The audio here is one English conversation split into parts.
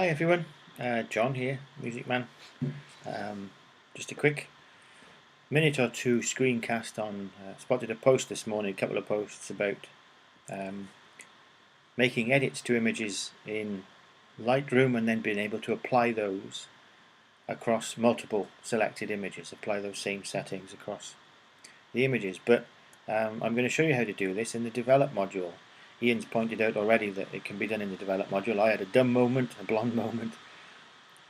Hi everyone, John here, Music Man. Just a quick minute or two screencast on, spotted a post this morning, a couple of posts about making edits to images in Lightroom and then being able to apply those across multiple selected images, apply those same settings across the images. But I'm going to show you how to do this in the develop module. Ian's pointed out already that it can be done in the develop module. I had a dumb moment, a blonde moment,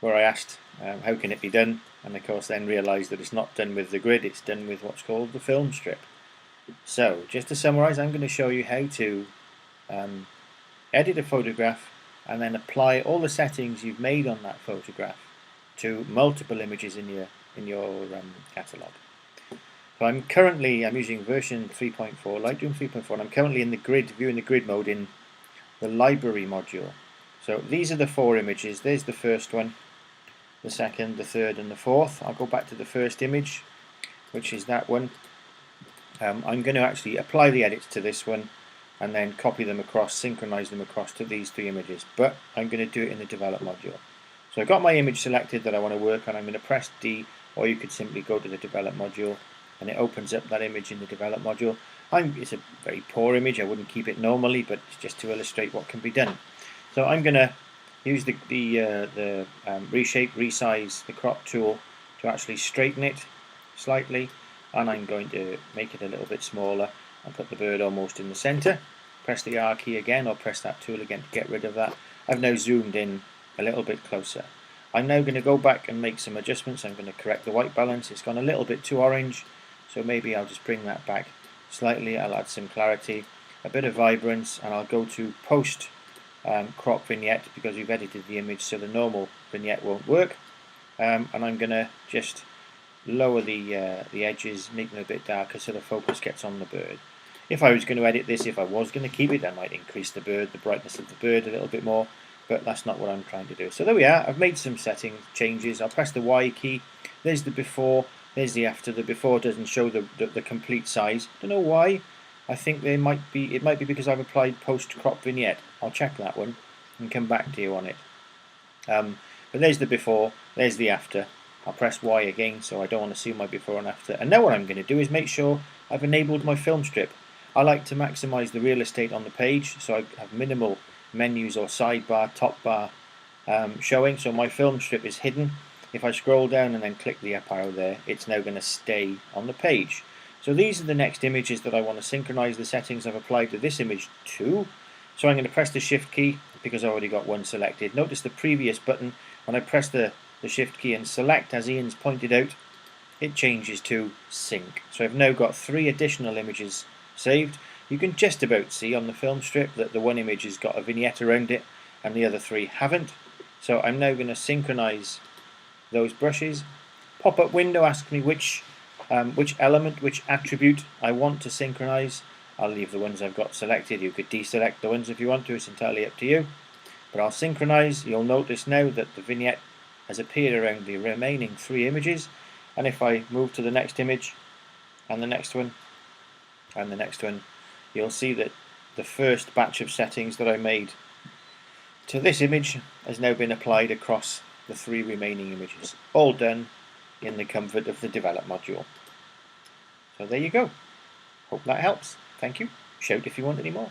where I asked how can it be done, and of course then realised that it's not done with the grid, it's done with what's called the film strip. So just to summarise, I'm going to show you how to edit a photograph and then apply all the settings you've made on that photograph to multiple images in your catalogue. So I'm using version 3.4, Lightroom 3.4, and I'm currently in the grid, viewing the grid mode in the library module. So these are the four images. There's the first one, the second, the third and the fourth. I'll go back to the first image, which is that one. I'm going to actually apply the edits to this one and then copy them across, synchronize them across to these three images, but I'm going to do it in the develop module. So I've got my image selected that I want to work on. I'm going to press D, or you could simply go to the develop module and it opens up that image in the develop module. It's a very poor image, I wouldn't keep it normally, but it's just to illustrate what can be done. So I'm going to use the reshape, resize, the crop tool to actually straighten it slightly, and I'm going to make it a little bit smaller and put the bird almost in the center. Press the R key again, or press that tool again to get rid of that. I've now zoomed in a little bit closer. I'm now going to go back and make some adjustments. I'm going to correct the white balance. It's gone a little bit too orange, so maybe I'll just bring that back slightly. I'll add some clarity, a bit of vibrance, and I'll go to post crop vignette because we've edited the image so the normal vignette won't work. And I'm going to just lower the edges, make them a bit darker so the focus gets on the bird. If I was going to edit this, if I was going to keep it, I might increase the brightness of the bird a little bit more, but that's not what I'm trying to do. So there we are, I've made some setting changes. I'll press the Y key. There's the before, there's the after. The before doesn't show the complete size. Don't know why. I think it might be because I've applied post crop vignette. I'll check that one and come back to you on it. But there's the before, there's the after. I'll press Y again so I don't want to see my before and after. And now what I'm going to do is make sure I've enabled my film strip. I like to maximize the real estate on the page, so I have minimal menus or sidebar, top bar showing, so my film strip is hidden. If I scroll down and then click the up arrow there, it's now going to stay on the page. So these are the next images that I want to synchronize the settings I've applied to this image to. So I'm going to press the shift key because I already got one selected. Notice the previous button, when I press the shift key and select, as Ian's pointed out, it changes to sync. So I've now got 3 additional images saved. You can just about see on the film strip that the one image has got a vignette around it and the other 3 haven't. So I'm now going to synchronize those brushes. Pop-up window asks me which element, which attribute I want to synchronize. I'll leave the ones I've got selected. You could deselect the ones if you want to, it's entirely up to you. But I'll synchronize. You'll notice now that the vignette has appeared around the remaining 3 images, and if I move to the next image and the next one and the next one, you'll see that the first batch of settings that I made to this image has now been applied across the 3 remaining images, all done in the comfort of the develop module. So there you go. Hope that helps. Thank you. Shout if you want any more.